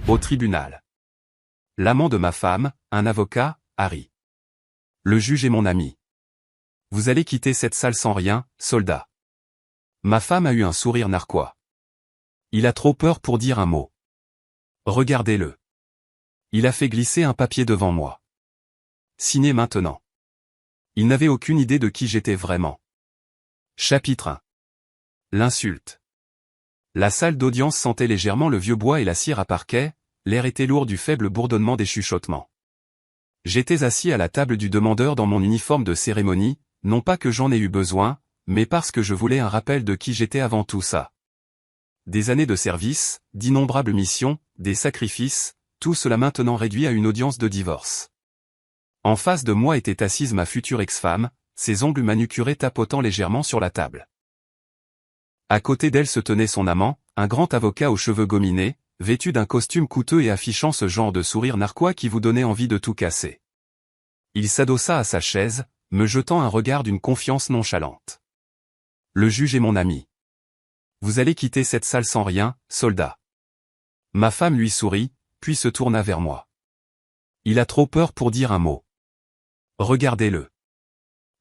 Au tribunal. L'amant de ma femme, un avocat, Harry. Le juge est mon ami. Vous allez quitter cette salle sans rien, soldat. Ma femme a eu un sourire narquois. Il a trop peur pour dire un mot. Regardez-le. Il a fait glisser un papier devant moi. Signez maintenant. Il n'avait aucune idée de qui j'étais vraiment. Chapitre 1. L'insulte. La salle d'audience sentait légèrement le vieux bois et la cire à parquet, l'air était lourd du faible bourdonnement des chuchotements. J'étais assis à la table du demandeur dans mon uniforme de cérémonie, non pas que j'en ai eu besoin, mais parce que je voulais un rappel de qui j'étais avant tout ça. Des années de service, d'innombrables missions, des sacrifices, tout cela maintenant réduit à une audience de divorce. En face de moi était assise ma future ex-femme, ses ongles manucurés tapotant légèrement sur la table. À côté d'elle se tenait son amant, un grand avocat aux cheveux gominés, vêtu d'un costume coûteux et affichant ce genre de sourire narquois qui vous donnait envie de tout casser. Il s'adossa à sa chaise, me jetant un regard d'une confiance nonchalante. Le juge est mon ami. Vous allez quitter cette salle sans rien, soldat. Ma femme lui sourit, puis se tourna vers moi. Il a trop peur pour dire un mot. Regardez-le.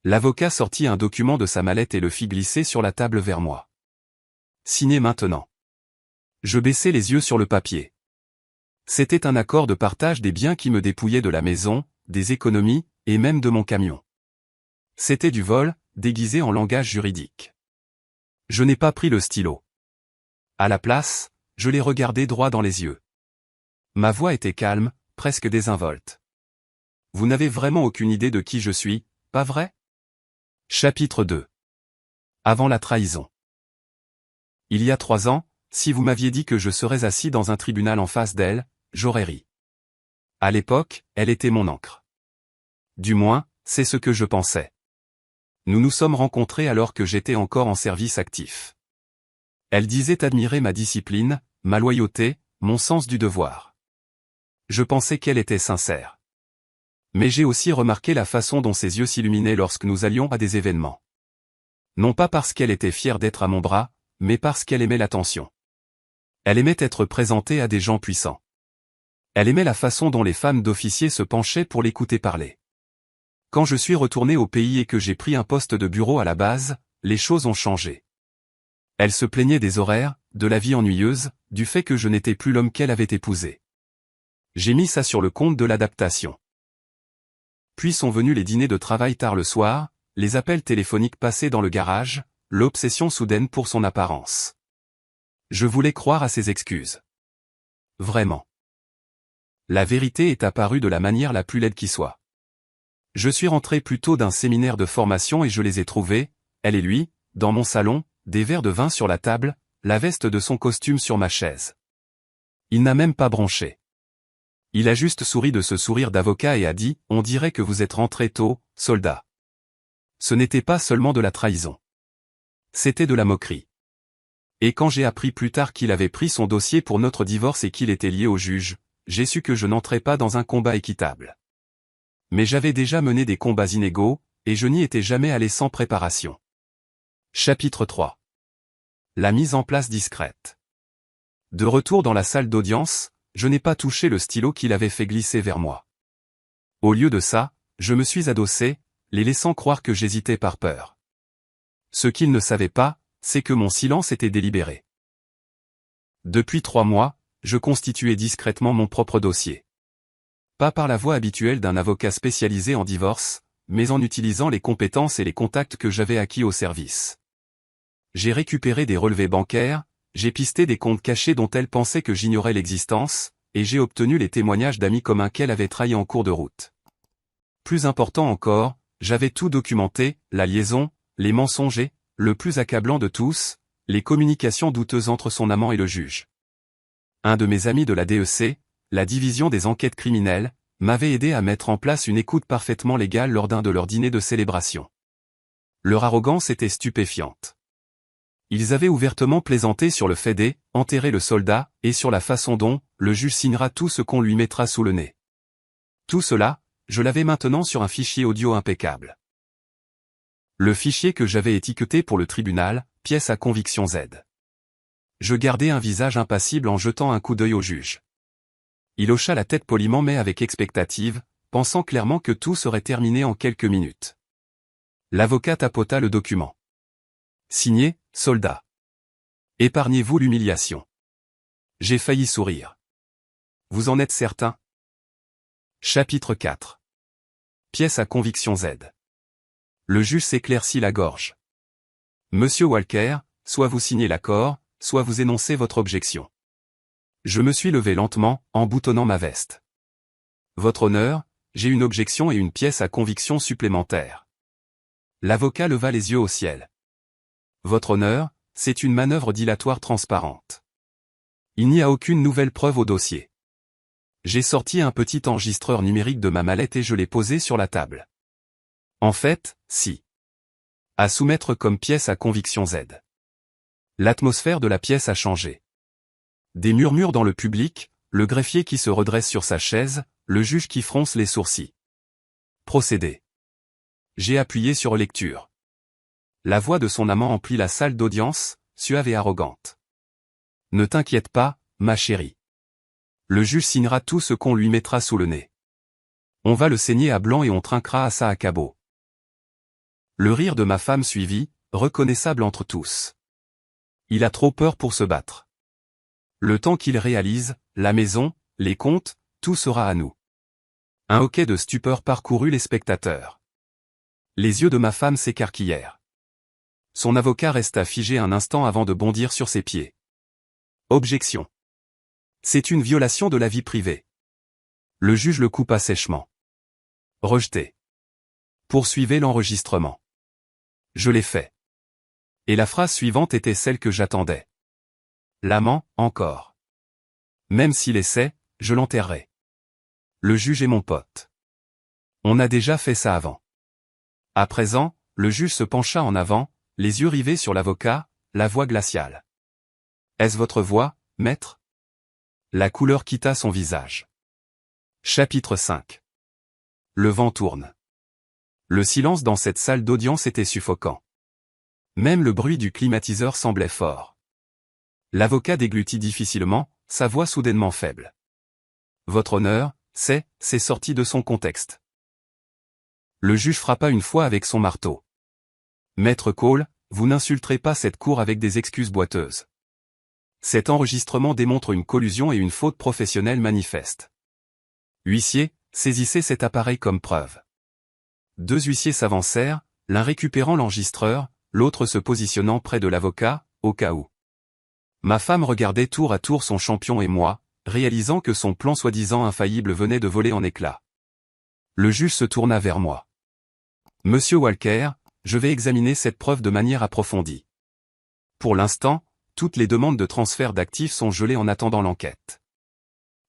L'avocat sortit un document de sa mallette et le fit glisser sur la table vers moi. Signez maintenant. Je baissai les yeux sur le papier. C'était un accord de partage des biens qui me dépouillait de la maison, des économies, et même de mon camion. C'était du vol, déguisé en langage juridique. Je n'ai pas pris le stylo. À la place, je l'ai regardé droit dans les yeux. Ma voix était calme, presque désinvolte. Vous n'avez vraiment aucune idée de qui je suis, pas vrai? Chapitre 2. Avant la trahison. Il y a 3 ans, si vous m'aviez dit que je serais assis dans un tribunal en face d'elle, j'aurais ri. À l'époque, elle était mon encre. Du moins, c'est ce que je pensais. Nous nous sommes rencontrés alors que j'étais encore en service actif. Elle disait admirer ma discipline, ma loyauté, mon sens du devoir. Je pensais qu'elle était sincère. Mais j'ai aussi remarqué la façon dont ses yeux s'illuminaient lorsque nous allions à des événements. Non pas parce qu'elle était fière d'être à mon bras, mais parce qu'elle aimait l'attention. Elle aimait être présentée à des gens puissants. Elle aimait la façon dont les femmes d'officiers se penchaient pour l'écouter parler. Quand je suis retourné au pays et que j'ai pris un poste de bureau à la base, les choses ont changé. Elle se plaignait des horaires, de la vie ennuyeuse, du fait que je n'étais plus l'homme qu'elle avait épousé. J'ai mis ça sur le compte de l'adaptation. Puis sont venus les dîners de travail tard le soir, les appels téléphoniques passés dans le garage, l'obsession soudaine pour son apparence. Je voulais croire à ses excuses. Vraiment. La vérité est apparue de la manière la plus laide qui soit. Je suis rentré plus tôt d'un séminaire de formation et je les ai trouvés, elle et lui, dans mon salon, des verres de vin sur la table, la veste de son costume sur ma chaise. Il n'a même pas bronché. Il a juste souri de ce sourire d'avocat et a dit « On dirait que vous êtes rentré tôt, soldat ». Ce n'était pas seulement de la trahison. C'était de la moquerie. Et quand j'ai appris plus tard qu'il avait pris son dossier pour notre divorce et qu'il était lié au juge, j'ai su que je n'entrais pas dans un combat équitable. Mais j'avais déjà mené des combats inégaux, et je n'y étais jamais allé sans préparation. Chapitre 3. La mise en place discrète. De retour dans la salle d'audience, je n'ai pas touché le stylo qu'il avait fait glisser vers moi. Au lieu de ça, je me suis adossé, les laissant croire que j'hésitais par peur. Ce qu'ils ne savaient pas, c'est que mon silence était délibéré. Depuis 3 mois, je constituais discrètement mon propre dossier. Pas par la voie habituelle d'un avocat spécialisé en divorce, mais en utilisant les compétences et les contacts que j'avais acquis au service. J'ai récupéré des relevés bancaires, j'ai pisté des comptes cachés dont elle pensait que j'ignorais l'existence, et j'ai obtenu les témoignages d'amis communs qu'elle avait trahis en cours de route. Plus important encore, j'avais tout documenté, la liaison, les mensonges et, le plus accablant de tous, les communications douteuses entre son amant et le juge. Un de mes amis de la DEC, la division des enquêtes criminelles, m'avait aidé à mettre en place une écoute parfaitement légale lors d'un de leurs dîners de célébration. Leur arrogance était stupéfiante. Ils avaient ouvertement plaisanté sur le fait d'enterrer le soldat, et sur la façon dont, le juge signera tout ce qu'on lui mettra sous le nez. Tout cela, je l'avais maintenant sur un fichier audio impeccable. Le fichier que j'avais étiqueté pour le tribunal, pièce à conviction Z. Je gardais un visage impassible en jetant un coup d'œil au juge. Il hocha la tête poliment mais avec expectative, pensant clairement que tout serait terminé en quelques minutes. L'avocat tapota le document. Signé, soldat. Épargnez-vous l'humiliation. J'ai failli sourire. Vous en êtes certain? Chapitre 4. Pièce à conviction Z. Le juge s'éclaircit la gorge. Monsieur Walker, soit vous signez l'accord, soit vous énoncez votre objection. Je me suis levé lentement, en boutonnant ma veste. Votre honneur, j'ai une objection et une pièce à conviction supplémentaire. L'avocat leva les yeux au ciel. Votre honneur, c'est une manœuvre dilatoire transparente. Il n'y a aucune nouvelle preuve au dossier. J'ai sorti un petit enregistreur numérique de ma mallette et je l'ai posé sur la table. En fait, si. À soumettre comme pièce à conviction Z. L'atmosphère de la pièce a changé. Des murmures dans le public, le greffier qui se redresse sur sa chaise, le juge qui fronce les sourcils. Procédé. J'ai appuyé sur lecture. La voix de son amant emplit la salle d'audience, suave et arrogante. Ne t'inquiète pas, ma chérie. Le juge signera tout ce qu'on lui mettra sous le nez. On va le saigner à blanc et on trinquera à ça à cabot. Le rire de ma femme suivit, reconnaissable entre tous. Il a trop peur pour se battre. Le temps qu'il réalise, la maison, les comptes, tout sera à nous. Un hoquet de stupeur parcourut les spectateurs. Les yeux de ma femme s'écarquillèrent. Son avocat resta figé un instant avant de bondir sur ses pieds. Objection. C'est une violation de la vie privée. Le juge le coupa sèchement. Rejeté. Poursuivez l'enregistrement. Je l'ai fait. Et la phrase suivante était celle que j'attendais. L'amant, encore. Même s'il essaie, je l'enterrerai. Le juge est mon pote. On a déjà fait ça avant. À présent, le juge se pencha en avant, les yeux rivés sur l'avocat, la voix glaciale. Est-ce votre voix, maître? La couleur quitta son visage. Chapitre 5. Le vent tourne. Le silence dans cette salle d'audience était suffocant. Même le bruit du climatiseur semblait fort. L'avocat déglutit difficilement, sa voix soudainement faible. Votre honneur, c'est sorti de son contexte. Le juge frappa une fois avec son marteau. Maître Cole, vous n'insulterez pas cette cour avec des excuses boiteuses. Cet enregistrement démontre une collusion et une faute professionnelle manifeste. Huissier, saisissez cet appareil comme preuve. Deux huissiers s'avancèrent, l'un récupérant l'enregistreur, l'autre se positionnant près de l'avocat, au cas où. Ma femme regardait tour à tour son champion et moi, réalisant que son plan soi-disant infaillible venait de voler en éclats. Le juge se tourna vers moi. Monsieur Walker, je vais examiner cette preuve de manière approfondie. Pour l'instant, toutes les demandes de transfert d'actifs sont gelées en attendant l'enquête.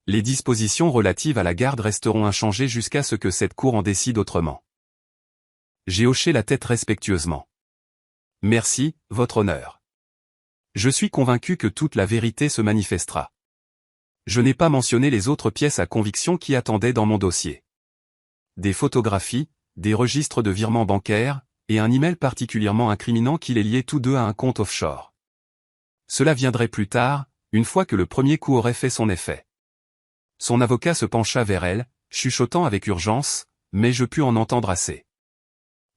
Les dispositions relatives à la garde resteront inchangées jusqu'à ce que cette cour en décide autrement. J'ai hoché la tête respectueusement. Merci, votre honneur. Je suis convaincu que toute la vérité se manifestera. Je n'ai pas mentionné les autres pièces à conviction qui attendaient dans mon dossier. Des photographies, des registres de virements bancaires, et un email particulièrement incriminant qui les liait tous deux à un compte offshore. Cela viendrait plus tard, une fois que le premier coup aurait fait son effet. Son avocat se pencha vers elle, chuchotant avec urgence, mais je pus en entendre assez.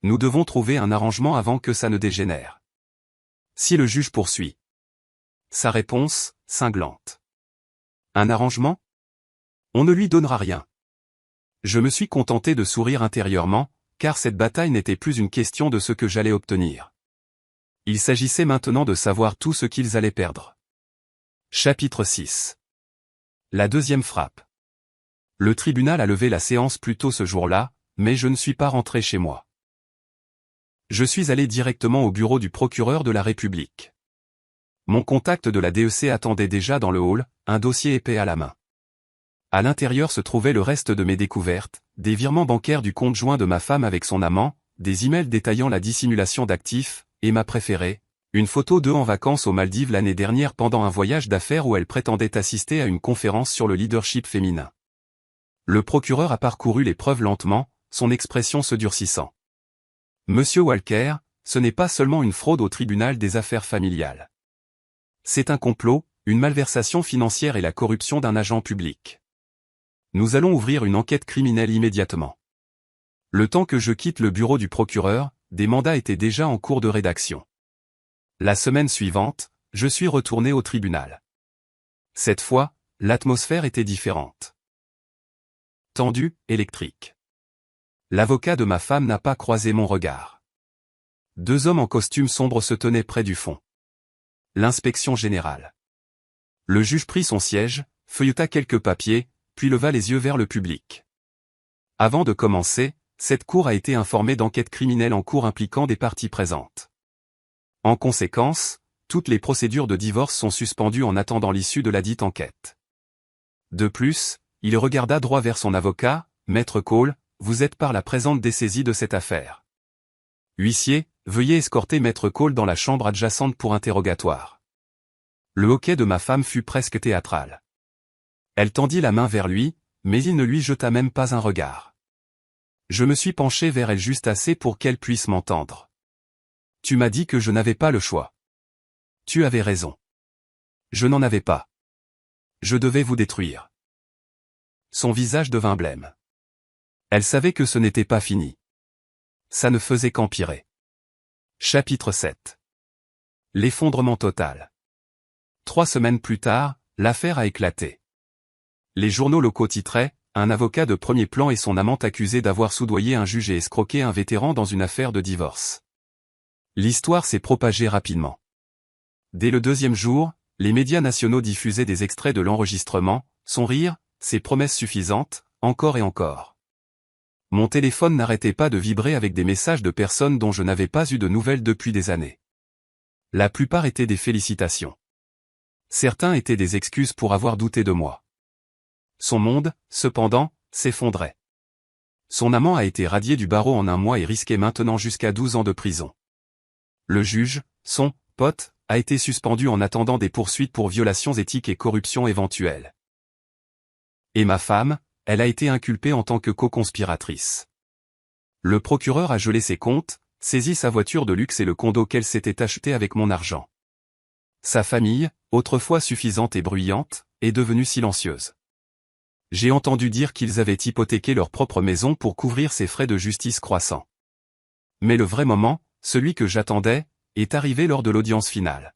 Nous devons trouver un arrangement avant que ça ne dégénère. Si le juge poursuit. Sa réponse, cinglante. Un arrangement? On ne lui donnera rien. Je me suis contenté de sourire intérieurement, car cette bataille n'était plus une question de ce que j'allais obtenir. Il s'agissait maintenant de savoir tout ce qu'ils allaient perdre. Chapitre 6. La deuxième frappe. Le tribunal a levé la séance plus tôt ce jour-là, mais je ne suis pas rentré chez moi. Je suis allé directement au bureau du procureur de la République. Mon contact de la DEC attendait déjà dans le hall, un dossier épais à la main. À l'intérieur se trouvait le reste de mes découvertes, des virements bancaires du compte joint de ma femme avec son amant, des emails détaillant la dissimulation d'actifs, et ma préférée, une photo d'eux en vacances aux Maldives l'année dernière pendant un voyage d'affaires où elle prétendait assister à une conférence sur le leadership féminin. Le procureur a parcouru les preuves lentement, son expression se durcissant. Monsieur Walker, ce n'est pas seulement une fraude au tribunal des affaires familiales. C'est un complot, une malversation financière et la corruption d'un agent public. Nous allons ouvrir une enquête criminelle immédiatement. Le temps que je quitte le bureau du procureur, des mandats étaient déjà en cours de rédaction. La semaine suivante, je suis retourné au tribunal. Cette fois, l'atmosphère était différente. Tendue, électrique. L'avocat de ma femme n'a pas croisé mon regard. Deux hommes en costume sombre se tenaient près du fond. L'inspection générale. Le juge prit son siège, feuilleta quelques papiers, puis leva les yeux vers le public. Avant de commencer, cette cour a été informée d'enquêtes criminelles en cours impliquant des parties présentes. En conséquence, toutes les procédures de divorce sont suspendues en attendant l'issue de la dite enquête. De plus, il regarda droit vers son avocat, Maître Cole, vous êtes par la présente dessaisie de cette affaire. Huissier, veuillez escorter Maître Cole dans la chambre adjacente pour interrogatoire. Le hoquet de ma femme fut presque théâtral. Elle tendit la main vers lui, mais il ne lui jeta même pas un regard. Je me suis penché vers elle juste assez pour qu'elle puisse m'entendre. Tu m'as dit que je n'avais pas le choix. Tu avais raison. Je n'en avais pas. Je devais vous détruire. Son visage devint blême. Elle savait que ce n'était pas fini. Ça ne faisait qu'empirer. Chapitre 7. L'effondrement total. 3 semaines plus tard, l'affaire a éclaté. Les journaux locaux titraient « Un avocat de premier plan et son amante accusés d'avoir soudoyé un juge et escroqué un vétéran dans une affaire de divorce ». L'histoire s'est propagée rapidement. Dès le 2e jour, les médias nationaux diffusaient des extraits de l'enregistrement, son rire, ses promesses suffisantes, encore et encore. Mon téléphone n'arrêtait pas de vibrer avec des messages de personnes dont je n'avais pas eu de nouvelles depuis des années. La plupart étaient des félicitations. Certains étaient des excuses pour avoir douté de moi. Son monde, cependant, s'effondrait. Son amant a été radié du barreau en un mois et risquait maintenant jusqu'à 12 ans de prison. Le juge, son pote, a été suspendu en attendant des poursuites pour violations éthiques et corruption éventuelle. Et ma femme, elle a été inculpée en tant que co-conspiratrice. Le procureur a gelé ses comptes, saisi sa voiture de luxe et le condo qu'elle s'était acheté avec mon argent. Sa famille, autrefois suffisante et bruyante, est devenue silencieuse. J'ai entendu dire qu'ils avaient hypothéqué leur propre maison pour couvrir ses frais de justice croissants. Mais le vrai moment, celui que j'attendais, est arrivé lors de l'audience finale.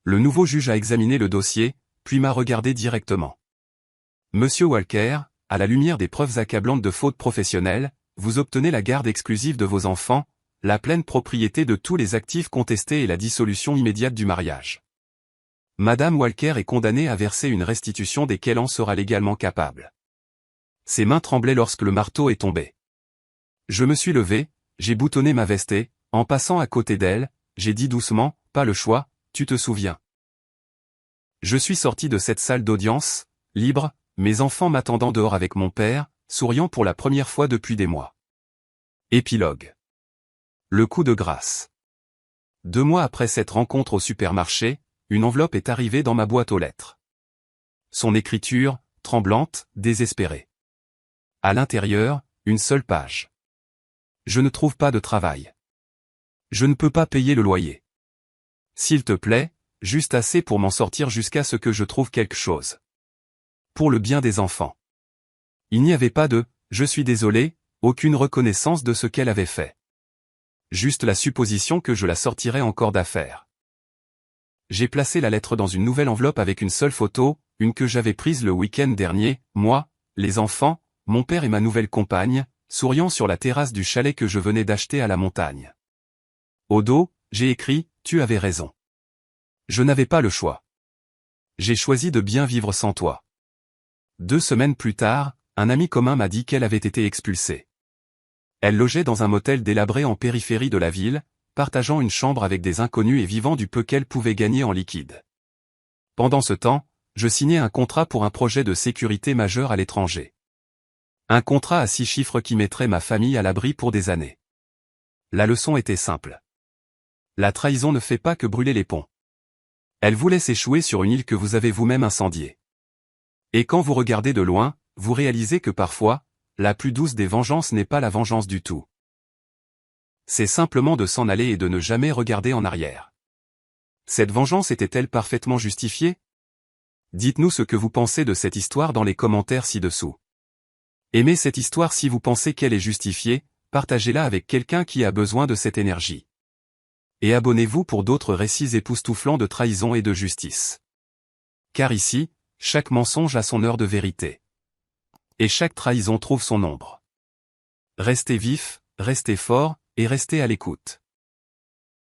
Le nouveau juge a examiné le dossier, puis m'a regardé directement. Monsieur Walker, à la lumière des preuves accablantes de faute professionnelle, vous obtenez la garde exclusive de vos enfants, la pleine propriété de tous les actifs contestés et la dissolution immédiate du mariage. Madame Walker est condamnée à verser une restitution desquelles en sera légalement capable. Ses mains tremblaient lorsque le marteau est tombé. Je me suis levé, j'ai boutonné ma veste et, en passant à côté d'elle, j'ai dit doucement, pas le choix, tu te souviens. Je suis sorti de cette salle d'audience, libre, mes enfants m'attendant dehors avec mon père, souriant pour la première fois depuis des mois. Épilogue. Le coup de grâce. 2 mois après cette rencontre au supermarché, une enveloppe est arrivée dans ma boîte aux lettres. Son écriture, tremblante, désespérée. À l'intérieur, une seule page. Je ne trouve pas de travail. Je ne peux pas payer le loyer. S'il te plaît, juste assez pour m'en sortir jusqu'à ce que je trouve quelque chose. Pour le bien des enfants. Il n'y avait pas de « je suis désolé », aucune reconnaissance de ce qu'elle avait fait. Juste la supposition que je la sortirais encore d'affaire. J'ai placé la lettre dans une nouvelle enveloppe avec une seule photo, une que j'avais prise le week-end dernier, moi, les enfants, mon père et ma nouvelle compagne, souriant sur la terrasse du chalet que je venais d'acheter à la montagne. Au dos, j'ai écrit « Tu avais raison. Je n'avais pas le choix. J'ai choisi de bien vivre sans toi. » 2 semaines plus tard, un ami commun m'a dit qu'elle avait été expulsée. Elle logeait dans un motel délabré en périphérie de la ville, partageant une chambre avec des inconnus et vivant du peu qu'elle pouvait gagner en liquide. Pendant ce temps, je signais un contrat pour un projet de sécurité majeur à l'étranger. Un contrat à 6 chiffres qui mettrait ma famille à l'abri pour des années. La leçon était simple. La trahison ne fait pas que brûler les ponts. Elle vous laisse échouer sur une île que vous avez vous-même incendiée. Et quand vous regardez de loin, vous réalisez que parfois, la plus douce des vengeances n'est pas la vengeance du tout. C'est simplement de s'en aller et de ne jamais regarder en arrière. Cette vengeance était-elle parfaitement justifiée? Dites-nous ce que vous pensez de cette histoire dans les commentaires ci-dessous. Aimez cette histoire si vous pensez qu'elle est justifiée, partagez-la avec quelqu'un qui a besoin de cette énergie. Et abonnez-vous pour d'autres récits époustouflants de trahison et de justice. Car ici, chaque mensonge a son heure de vérité. Et chaque trahison trouve son ombre. Restez vifs, restez forts, et restez à l'écoute.